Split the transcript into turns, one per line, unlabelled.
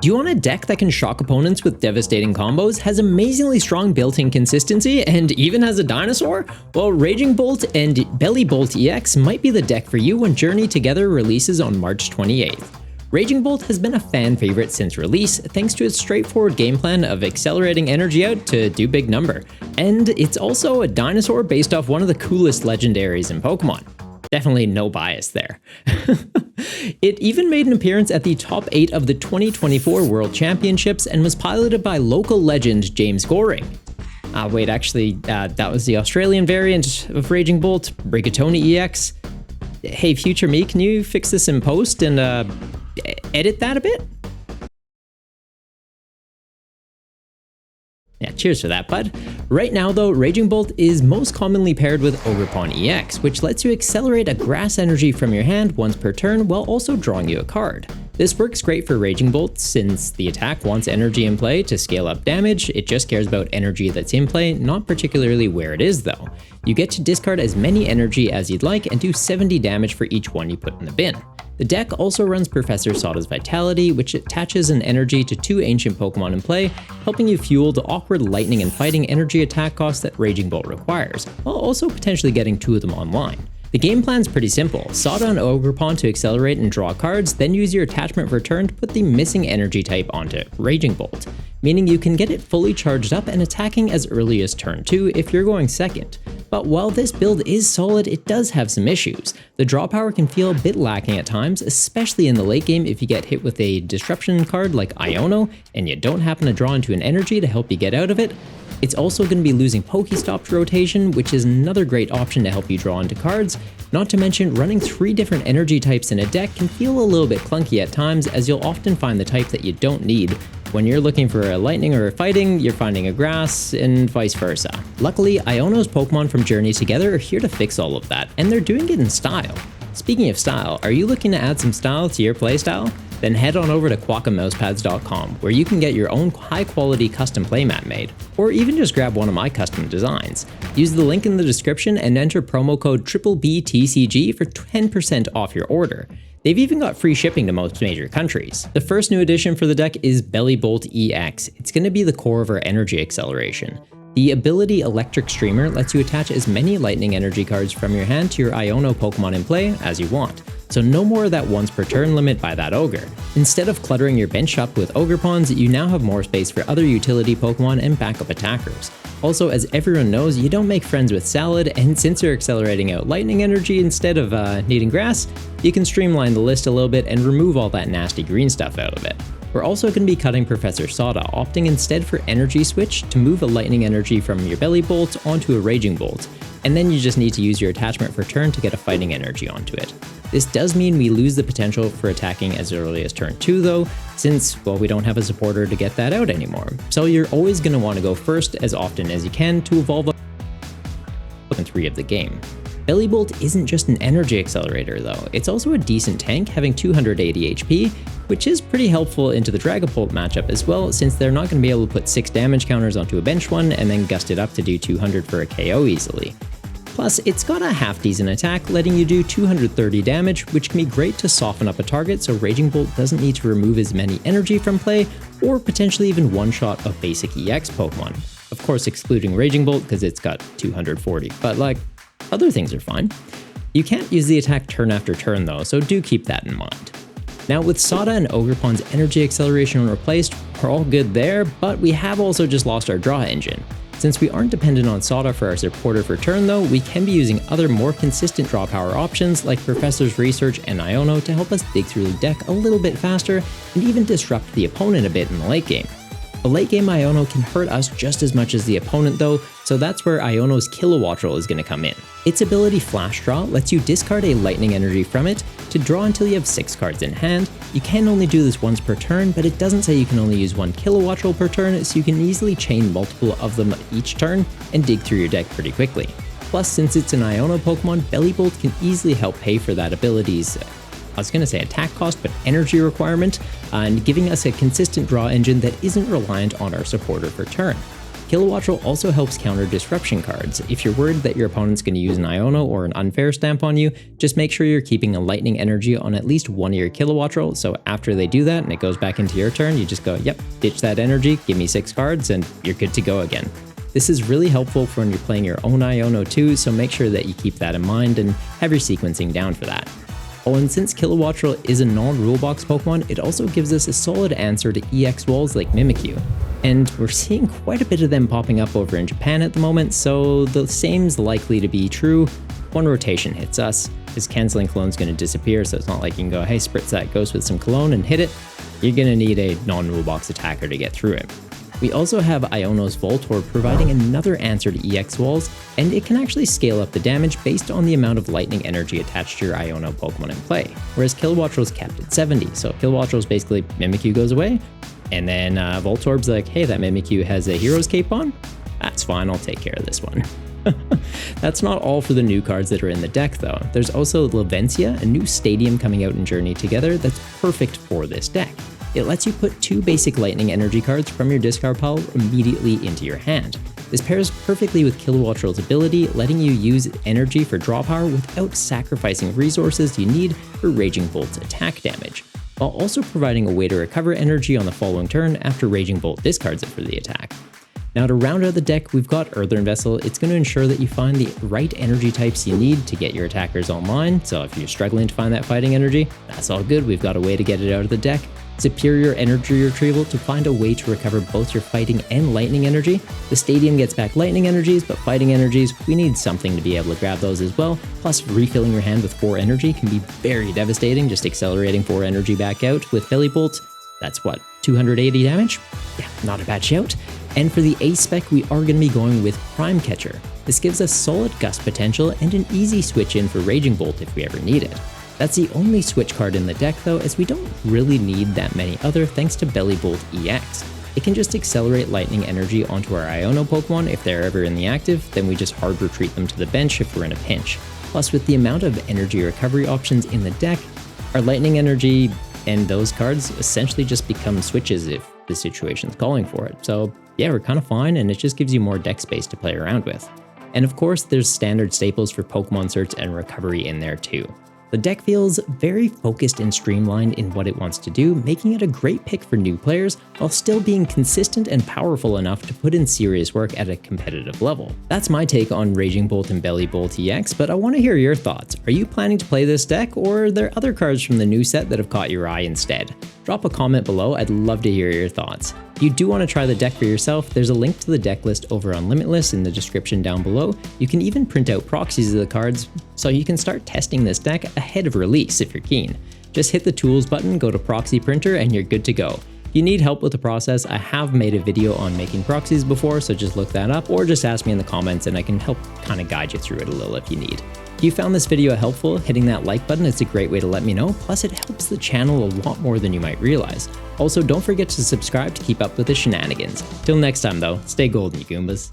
Do you want a deck that can shock opponents with devastating combos, has amazingly strong built-in consistency, and even has a dinosaur? Well, Raging Bolt and Bellibolt EX might be the deck for you when Journey Together releases on March 28th. Raging Bolt has been a fan favorite since release, thanks to its straightforward game plan of accelerating energy out to do big number. And it's also a dinosaur based off one of the coolest legendaries in Pokemon. Definitely no bias there. It even made an appearance at the top 8 of the 2024 World Championships and was piloted by local legend James Goring. That was the Australian variant of Raging Bolt, Rigatoni EX. Hey, future me, can you fix this in post and edit that a bit? Yeah, cheers for that, bud. Right now though, Raging Bolt is most commonly paired with Ogerpon EX, which lets you accelerate a grass energy from your hand once per turn while also drawing you a card. This works great for Raging Bolt since the attack wants energy in play to scale up damage, it just cares about energy that's in play, not particularly where it is though. You get to discard as many energy as you'd like and do 70 damage for each one you put in the bin. The deck also runs Professor Sada's Vitality, which attaches an energy to 2 ancient Pokemon in play, helping you fuel the awkward lightning and fighting energy attack costs that Raging Bolt requires, while also potentially getting 2 of them online. The game plan's pretty simple: Sada and Ogerpon to accelerate and draw cards, then use your attachment for turn to put the missing energy type onto Raging Bolt, meaning you can get it fully charged up and attacking as early as turn 2 if you're going second. But while this build is solid, it does have some issues. The draw power can feel a bit lacking at times, especially in the late game if you get hit with a disruption card like Iono and you don't happen to draw into an energy to help you get out of it. It's also going to be losing Pokestops rotation, which is another great option to help you draw into cards. Not to mention, running 3 different energy types in a deck can feel a little bit clunky at times, as you'll often find the type that you don't need. When you're looking for a lightning or a fighting, you're finding a grass, and vice versa. Luckily, Iono's Pokemon from Journey Together are here to fix all of that, and they're doing it in style. Speaking of style, are you looking to add some style to your playstyle? Then head on over to quackamousepads.com, where you can get your own high-quality custom playmat made, or even just grab one of my custom designs. Use the link in the description and enter promo code BBBTCG for 10% off your order. They've even got free shipping to most major countries. The first new addition for the deck is Bellibolt EX. It's going to be the core of our energy acceleration. The ability Electric Streamer lets you attach as many lightning energy cards from your hand to your Iono Pokemon in play as you want, so no more of that once per turn limit by that ogre. Instead of cluttering your bench up with Ogerpons, you now have more space for other utility Pokemon and backup attackers. Also, as everyone knows, you don't make friends with Salad, and since you're accelerating out lightning energy instead of needing grass, you can streamline the list a little bit and remove all that nasty green stuff out of it. We're also going to be cutting Professor Sada, opting instead for Energy Switch to move a lightning energy from your Bellibolt onto a Raging Bolt, and then you just need to use your attachment for turn to get a fighting energy onto it. This does mean we lose the potential for attacking as early as turn 2 though, since, well, we don't have a supporter to get that out anymore. So you're always going to want to go first as often as you can to evolve up in 3 of the game. Bellibolt isn't just an energy accelerator though, it's also a decent tank, having 280 HP, which is pretty helpful into the Dragapult matchup as well, since they're not going to be able to put 6 damage counters onto a bench one and then gust it up to do 200 for a KO easily. Plus, it's got a half decent attack, letting you do 230 damage, which can be great to soften up a target so Raging Bolt doesn't need to remove as many energy from play, or potentially even one-shot a basic EX Pokemon. Of course, excluding Raging Bolt because it's got 240, but like, other things are fine. You can't use the attack turn after turn though, so do keep that in mind. Now, with Sada and Ogerpon's energy acceleration replaced, we're all good there, but we have also just lost our draw engine. Since we aren't dependent on Sada for our supporter for turn though, we can be using other more consistent draw power options like Professor's Research and Iono to help us dig through the deck a little bit faster and even disrupt the opponent a bit in the late game. The late game Iono can hurt us just as much as the opponent though, so that's where Iono's Kilowattrel is going to come in. Its ability Flash Draw lets you discard a lightning energy from it to draw until you have 6 cards in hand. You can only do this once per turn, but it doesn't say you can only use 1 Kilowattrel per turn, so you can easily chain multiple of them each turn and dig through your deck pretty quickly. Plus, since it's an Iono Pokemon, Bellibolt can easily help pay for that ability's attack cost, but energy requirement, and giving us a consistent draw engine that isn't reliant on our supporter for turn. Kilowattrel also helps counter disruption cards. If you're worried that your opponent's going to use an Iono or an unfair stamp on you, just make sure you're keeping a lightning energy on at least one of your Kilowattrel, so after they do that and it goes back into your turn, you just go, yep, ditch that energy, give me 6 cards, and you're good to go again. This is really helpful for when you're playing your own Iono too, so make sure that you keep that in mind and have your sequencing down for that. Oh, and since Kilowattrel is a non-rulebox Pokemon, it also gives us a solid answer to EX walls like Mimikyu. And we're seeing quite a bit of them popping up over in Japan at the moment, so the same's likely to be true. One rotation hits us, his canceling colone's going to disappear, so it's not like you can go, hey, spritz that ghost with some cologne and hit it. You're going to need a non-rulebox attacker to get through it. We also have Iono's Voltorb providing another answer to EX walls, and it can actually scale up the damage based on the amount of lightning energy attached to your Iono Pokemon in play, whereas Kilowattrel's capped at 70, so Kilowattrel's basically Mimikyu goes away, and then Voltorb's like, hey, that Mimikyu has a Hero's Cape on? That's fine, I'll take care of this one. That's not all for the new cards that are in the deck though. There's also Lavencia, a new stadium coming out in Journey Together that's perfect for this deck. It lets you put 2 basic lightning energy cards from your discard pile immediately into your hand. This pairs perfectly with Kilowattrel's ability, letting you use energy for draw power without sacrificing resources you need for Raging Bolt's attack damage, while also providing a way to recover energy on the following turn after Raging Bolt discards it for the attack. Now to round out the deck, we've got Earthen Vessel. It's going to ensure that you find the right energy types you need to get your attackers online, so if you're struggling to find that fighting energy, that's all good, we've got a way to get it out of the deck. Superior Energy Retrieval to find a way to recover both your fighting and lightning energy. The stadium gets back lightning energies, but fighting energies, we need something to be able to grab those as well. Plus, refilling your hand with 4 energy can be very devastating, just accelerating 4 energy back out with Bellibolt. That's what, 280 damage? Yeah, not a bad shout. And for the Ace Spec, we are going to be going with Prime Catcher. This gives us solid gust potential and an easy switch in for Raging Bolt if we ever need it. That's the only switch card in the deck though, as we don't really need that many other thanks to Bellibolt EX. It can just accelerate lightning energy onto our Iono Pokemon if they're ever in the active, then we just hard retreat them to the bench if we're in a pinch. Plus with the amount of energy recovery options in the deck, our lightning energy and those cards essentially just become switches if the situation's calling for it. So yeah, we're kind of fine, and it just gives you more deck space to play around with. And of course, there's standard staples for Pokemon search and recovery in there too. The deck feels very focused and streamlined in what it wants to do, making it a great pick for new players while still being consistent and powerful enough to put in serious work at a competitive level. That's my take on Raging Bolt and Bellibolt EX, but I want to hear your thoughts. Are you planning to play this deck, or are there other cards from the new set that have caught your eye instead? Drop a comment below, I'd love to hear your thoughts. If you do want to try the deck for yourself, there's a link to the deck list over on Limitless in the description down below. You can even print out proxies of the cards, so you can start testing this deck ahead of release if you're keen. Just hit the tools button, go to proxy printer, and you're good to go. If you need help with the process, I have made a video on making proxies before, so just look that up, or just ask me in the comments and I can help kind of guide you through it a little if you need. If you found this video helpful, hitting that like button is a great way to let me know, plus it helps the channel a lot more than you might realize. Also, don't forget to subscribe to keep up with the shenanigans. Till next time though, stay golden, you Goombas.